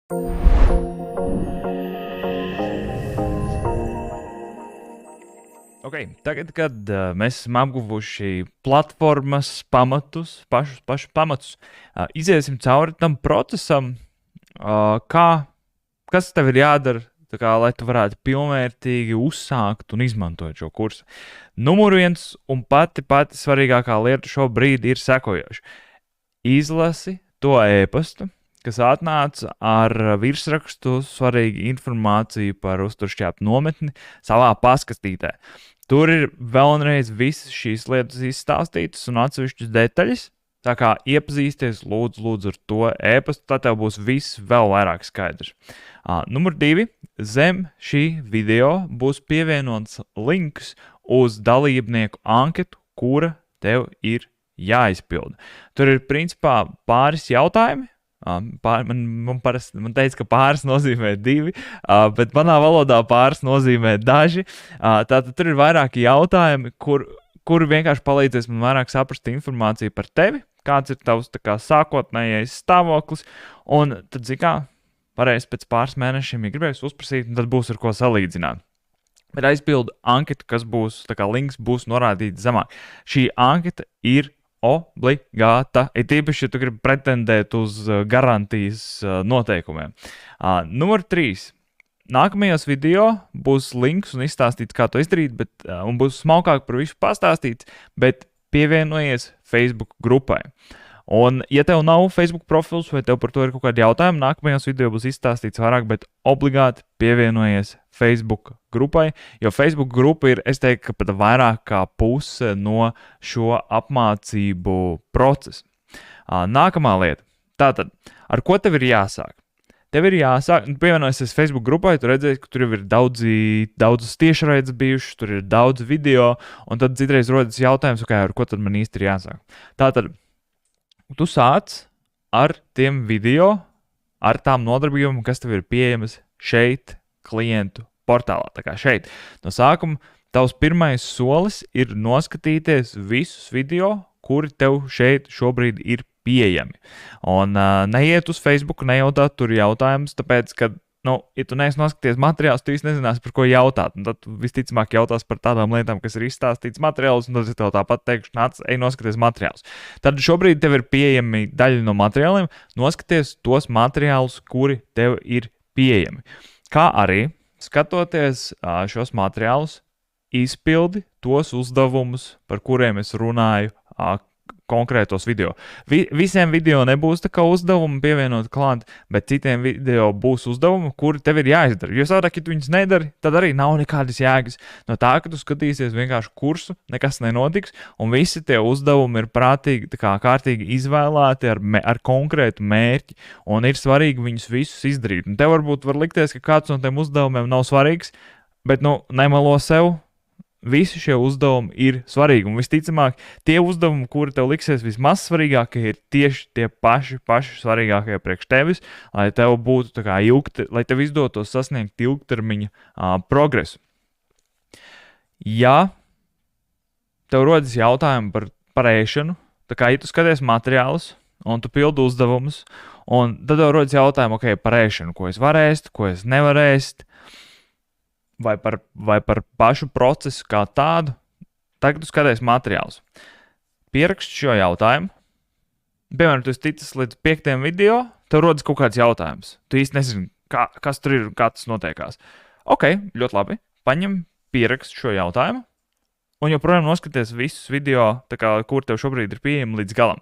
Okay, tagad, kad mēs esam apguvuši platformas pamatus, pašus pamatus, iziesim cauri tam procesam, kas tev ir jādara, lai tu varētu pilnvērtīgi uzsākt un izmantot šo kursu. Numur viens un pati svarīgākā lieta šobrīd ir sekojoša. Izlasi to e-pastu, kas atnāca ar virsrakstu svarīgu informāciju par uzturšķēpu nometni savā paskatītē. Tur ir vēlreiz visas šīs lietas izstāstītas un atsevišķas detaļas. Tā kā iepazīsties lūdzu ar to e-pastu, tad tev būs viss vēl vairāk skaidrs. Numur 2. Zem šī video būs pievienots links uz dalībnieku anketu, kura tev ir jāizpilda. Tur ir principā pāris jautājumi. Man teica, ka pāris nozīmē 2, bet manā valodā pāris nozīmē daži. Tātad tur ir vairāki jautājumi, kuri vienkārši palīdzēs man vairāk saprast informāciju par tevi, kāds ir tavs sākotnējais stāvoklis, un tad, varēs pēc pāris mēnešiem, ja gribēs uzprasīt, un tad būs ar ko salīdzināt. Bet aizpildu anketu, kas būs, links būs norādīts zemāk. Šī anketa ir obligāta, ir tīpaši, ja tu gribi pretendēt uz garantijas noteikumiem. Numur 3. Nākamajos video būs links un izstāstīts, kā to izdarīt, un būs smalkāk par visu pastāstīts, bet pievienojies Facebook grupai. Un, ja tev nav Facebook profils vai tev par to ir kaut kādi jautājumi, nākamajos video būs izstāstīts vairāk, bet obligāti pievienojies Facebook grupai, jo Facebook grupa ir, es teiktu, ka pat vairāk kā puse no šo apmācību procesa. Nākamā lieta. Tātad, ar ko tev ir jāsāk? Tev ir jāsāk, pievienojies Facebook grupai, tu redzēsi, ka tur ir daudzas tiešraides bijušas, tur ir daudz video, un tad citreiz rodas jautājums, ar ko tad man īsti ir jāsāk. Tātad, tu sāc ar tiem video, ar tām nodarbībām, kas tev ir pieejamas šeit, klientu portālā. Tā kā šeit. No sākuma tavs pirmais solis ir noskatīties visus video, kuri tev šeit šobrīd ir pieejami. Un neiet uz Facebook, nejautāt tur jautājumus, tāpēc, ka, ja tu neesi noskaties materiālus, tu īsti nezināsi, par ko jautāt. Un tad visticamāk jautās par tādām lietām, kas ir izstāstīts materiālus, un tad es tev tāpat teikšu, nāc, ej noskaties materiālus. Tad šobrīd tev ir pieejami daļa no materiāliem, noskaties tos materiālus, kuri tev ir pieejami. Kā arī, skatoties šos materiālus, izpildi tos uzdevumus, par kuriem es runāju konkrētos video. Visiem video nebūs tā kā uzdevumi pievienot klāt, bet citiem video būs uzdevumi, kuri tev ir jāizdara. Jo savādāk, ja tu viņus nedari, tad arī nav nekādas jēgas. No tā, ka tu skatīsies vienkārši kursu, nekas nenotiks, un visi tie uzdevumi ir prātīgi, kārtīgi izvēlēti ar konkrētu mērķi, un ir svarīgi viņus visus izdarīt. Un tev varbūt var likties, ka kāds no tiem uzdevumiem nav svarīgs, bet, nemelo sev. Visi šie uzdevumi ir svarīgi, un visticamāk, tie uzdevumi, kuri tev liksies vismaz svarīgākie, ir tieši tie paši svarīgākie priekš tevis, lai tev būtu lai tev izdotos sasniegt ilgtermiņa progresu. Ja tev rodas jautājumi par ēšanu, ja tu skaties materiālus, un tu pildi uzdevumus, un tad tev rodas jautājumi, par ēšanu, ko es varu ēst, ko es nevaru ēst, vai par pašu procesu kā tādu, tagad tu skaties materiālus. Pieraksti šo jautājumu. Piemēram, tu esi ticis līdz 5. video, tev rodas kaut kāds jautājums. Tu īsti nezini, kas tur ir, kā tas notiekās. Ļoti labi. Paņem, pieraksti šo jautājumu, un joprojām noskaties visus video, kur tev šobrīd ir pieejami līdz galam.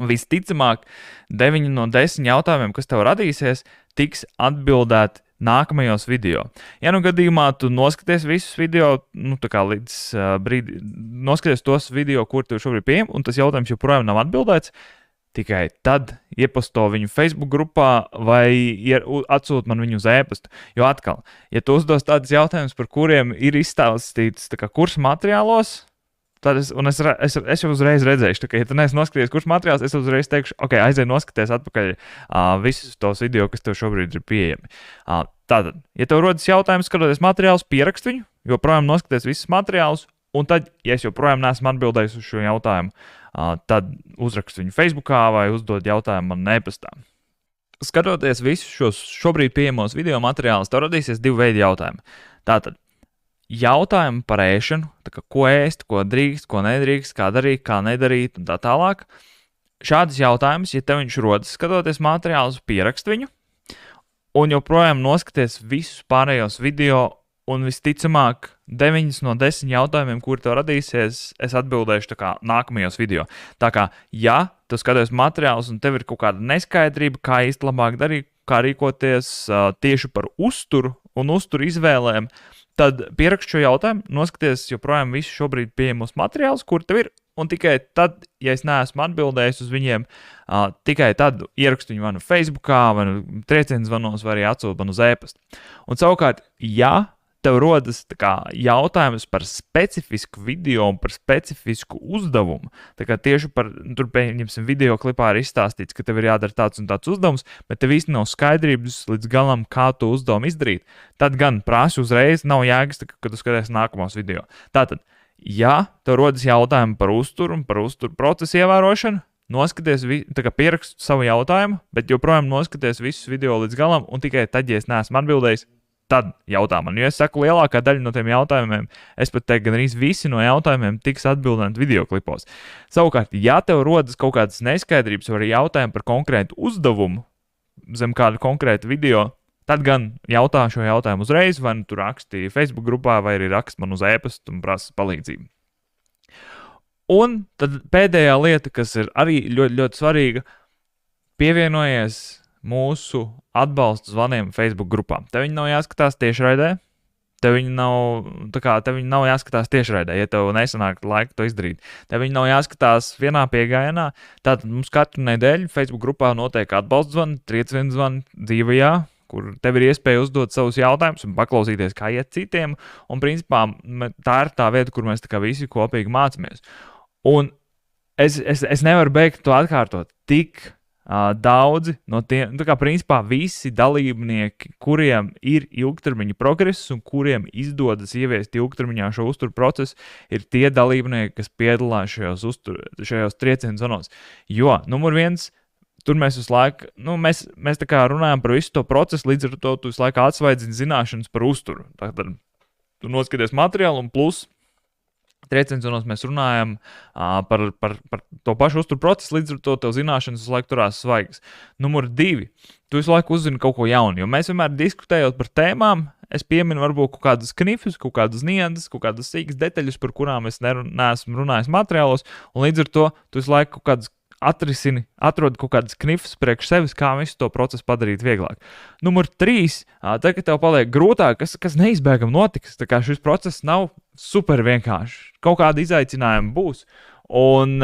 Visticamāk, 9 no 10 jautājumiem, kas tev radīsies, tiks atbildēti nākamajos video. Ja gadījumā tu noskaties visus video, līdz brīdi, noskaties tos video, kur tev šobrīd pieejam, un tas jautājums joprojām nav atbildēts, tikai tad iepasto viņu Facebook grupā vai atsūt man viņu uz e-pastu. Jo atkal, ja tu uzdos tādus jautājumus, par kuriem ir izstāstīts kursa materiālos, tad es jau uzreiz redzēšu, ja tu neesi noskaties kursa materiāls, es uzreiz teikšu, aizej noskaties atpakaļ visus tos video, kas tev šobrīd ir pieejami. Tātad, ja tev rodas jautājums, skatoties materiālus, pierakst viņu, joprojām noskaties visus materiālus, un tad, ja es joprojām neesmu atbildējis uz šo jautājumu, tad uzrakst viņu Facebookā vai uzdod jautājumu man e-pastā. Skatoties visus šos šobrīd pieejamos video materiālus, tev radīsies 2 veidi jautājumi. Tātad, jautājumi par ēšanu, ko ēst, ko drīkst, ko nedrīkst, kā darīt, kā nedarīt un tā tālāk. Šādus jautājumus, ja tev viņš rodas, skatoties materiālus, pierakst viņu un joprojām noskaties visus pārējos video un visticamāk 9 no 10 jautājumiem, kuri tev radīsies, es atbildēšu nākamajos video. Tā kā, ja tu skaties materiālus un tev ir kaut kāda neskaidrība, kā īsti labāk darīt, kā rīkoties tieši par uzturu un uzturu izvēlēm, tad pierakst šo jautājumu, noskaties joprojām visus šobrīd pieejamos materiālus, kur tev ir, un tikai tad, ja es neesmu atbildējis uz viņiem, tikai tad ierakstu viņu vai nu Facebookā, vai nu triecienu zvanos, vai arī atsūtu man uz e-pastu. Un savukārt, ja tev rodas jautājums par specifisku video un par specifisku uzdevumu, tieši par, tur pieņemsim video klipā ir izstāstīts, ka tev ir jādara tāds un tāds uzdevums, bet tev īsti nav skaidrības līdz galam, kā tu uzdevumu izdarīt, tad gan prasi uzreiz, nav jēgas, kad tu skaties nākamos video. Tātad, ja tev rodas jautājumi par uzturu un par uzturu procesu ievērošanu, noskaties, pierakstu savu jautājumu, bet joprojām noskaties visus video līdz galam, un tikai tad, ja es neesmu atbildējis, tad jautā man. Jo es saku, lielākā daļa no tiem jautājumiem, es pat teiktu, gan arī visi no jautājumiem tiks atbildēti videoklipos. Savukārt, ja tev rodas kaut kādas neskaidrības vai jautājumi par konkrētu uzdevumu zem kādu konkrētu video, tad gan jautā šo jautājumu uzreiz, vai nu tu raksti Facebook grupā, vai arī raksti man uz e-pastu un prasa palīdzību. Un tad pēdējā lieta, kas ir arī ļoti, ļoti svarīga, pievienojies mūsu atbalsta zvaniem Facebook grupā. Tev viņi nav jāskatās tiešraidē, tev viņi nav jāskatās tiešraidē, ja tev nesanāk laika to izdarīt. Tev viņi nav jāskatās vienā piegājienā, tātad mums katru nedēļu Facebook grupā notiek atbalsta zvani, triecienu zvani dzīvajā, kur tev ir iespēja uzdot savus jautājumus un paklausīties, kā iet citiem, un principā tā ir tā vieta, kur mēs visi kopīgi mācāmies. Un es nevaru beigt to atkārtot tik daudzi no tiem, principā visi dalībnieki, kuriem ir ilgtermiņa progress un kuriem izdodas ieviest ilgtermiņā šo uzturu procesu, ir tie dalībnieki, kas piedalās šajos triecienu zvanos. Jo, numur 1, tur mēs visu laiku, mēs runājam par visu to procesu, līdz ar to tu visu laiku atsvaidzini zināšanas par uzturu. Tātad tu noskaties materiālu un plus triecienu zvanos mēs runājam par to pašu uzturu procesu, līdz ar to tev zināšanas visu laiku turās svaigas. Numur 2, tu visu laiku uzzini kaut ko jaunu, jo mēs vienmēr diskutējot par tēmām, es pieminu varbūt kaut kādas knifus, kaut kādas nianses, kaut kādas sīkas detaļas, par kurām es neesmu runājis materiālos, un līdz ar to tu visu laiku kaut kādas atrod kaut kādas knifas priekš sevis, kā visu to procesu padarīt vieglāk. Numur 3, tad, kad tev paliek grūtāk, kas neizbēgam notiks, tā kā šis process nav super vienkārši. Kaut kāda izaicinājuma būs. Un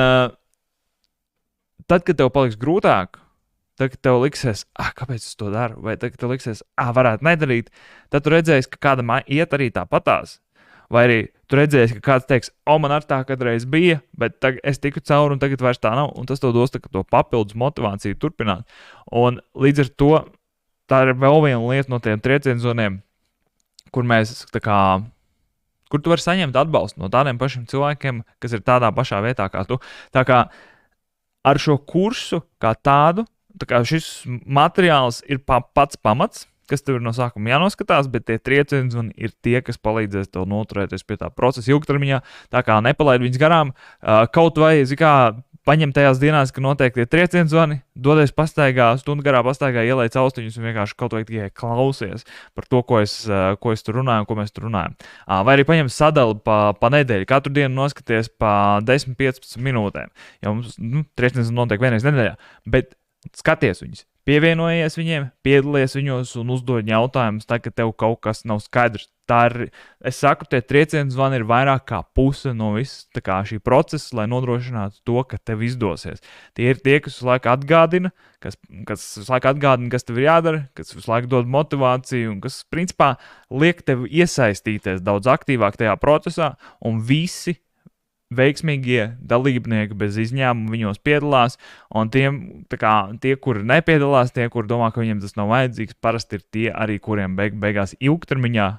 tad, kad tev paliks grūtāk, tad, kad tev liksies, kāpēc es to daru, vai tad, kad tev liksies, varētu nedarīt, tad tu redzēsi, ka kādam iet arī tāpatās. Vai arī tu redzēsi, ka kāds teiks, man ar tā kādreiz bija, bet es tiku cauri un tagad vairs tā nav, un tas tev dos to papildus motivāciju turpināt. Un līdz ar to tā ir vēl viena lieta no tiem triecienu zvaniem, kur tu vari saņemt atbalstu no tādiem pašiem cilvēkiem, kas ir tādā pašā vietā kā tu. Tā kā ar šo kursu kā tādu, šis materiāls ir pats pamats, kas tev ir no sākuma jānoskatās, bet tie triecieni zvani ir tie, kas palīdzēs tev noturēties pie tā procesa ilgtermiņā, tā kā nepalaid viņus garām, kaut vai, paņem tajās dienās, kad notiek tie triecieni zvani, dodies pastaigā, stundu garā pastaigā, ielaic austiņus un vienkārši kaut vai tikai klausies par to, ko es tur runāju un ko mēs tur runājam. Vai arī paņem sadali pa nedēļu, katru dienu noskaties pa 10-15 minūtēm, jo mums triecieni zvani notiek vienreiz nedēļā, bet skaties viņus. Pievienojies viņiem, piedalies viņos un uzdod jautājumus, tā, ka tev kaut kas nav skaidrs. Es saku, tie triecienu zvani ir vairāk kā puse no viss šī procesa, lai nodrošinātu to, ka tev izdosies. Tie ir tie, kas visu laiku atgādina, kas tev ir jādara, kas visu laiku dod motivāciju un kas, principā, liek tev iesaistīties daudz aktīvāk tajā procesā, un visi veiksmīgie dalībnieki bez izņēmuma viņos piedalās, un tie, kuri nepiedalās, tie, kuri domā, ka viņiem tas nav vajadzīgs, parasti ir tie arī, kuriem beigās ilgtermiņā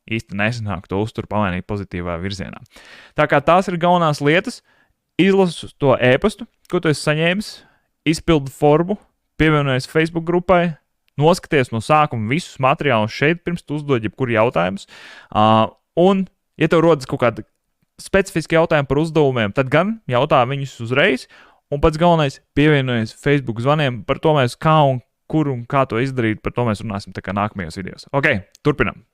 īsti nesanāk to uzturu pamainīt pozitīvā virzienā. Tā kā tās ir galvenās lietas, izlasu to e-pastu, ko tu esi saņēmis, izpildu formu, pievienojies Facebook grupai, noskaties no sākuma visus materiālus šeit, pirms tu uzdod jebkuru jautājumus. Un, ja tev rodas kaut kāda specifiski jautājumi par uzdevumiem, tad gan jautā viņus uzreiz, un pats galvenais pievienojies Facebook zvaniem, par to mēs kā un kur un kā to izdarīt, par to mēs runāsim tā kā nākamajos videos. Ok, turpinam!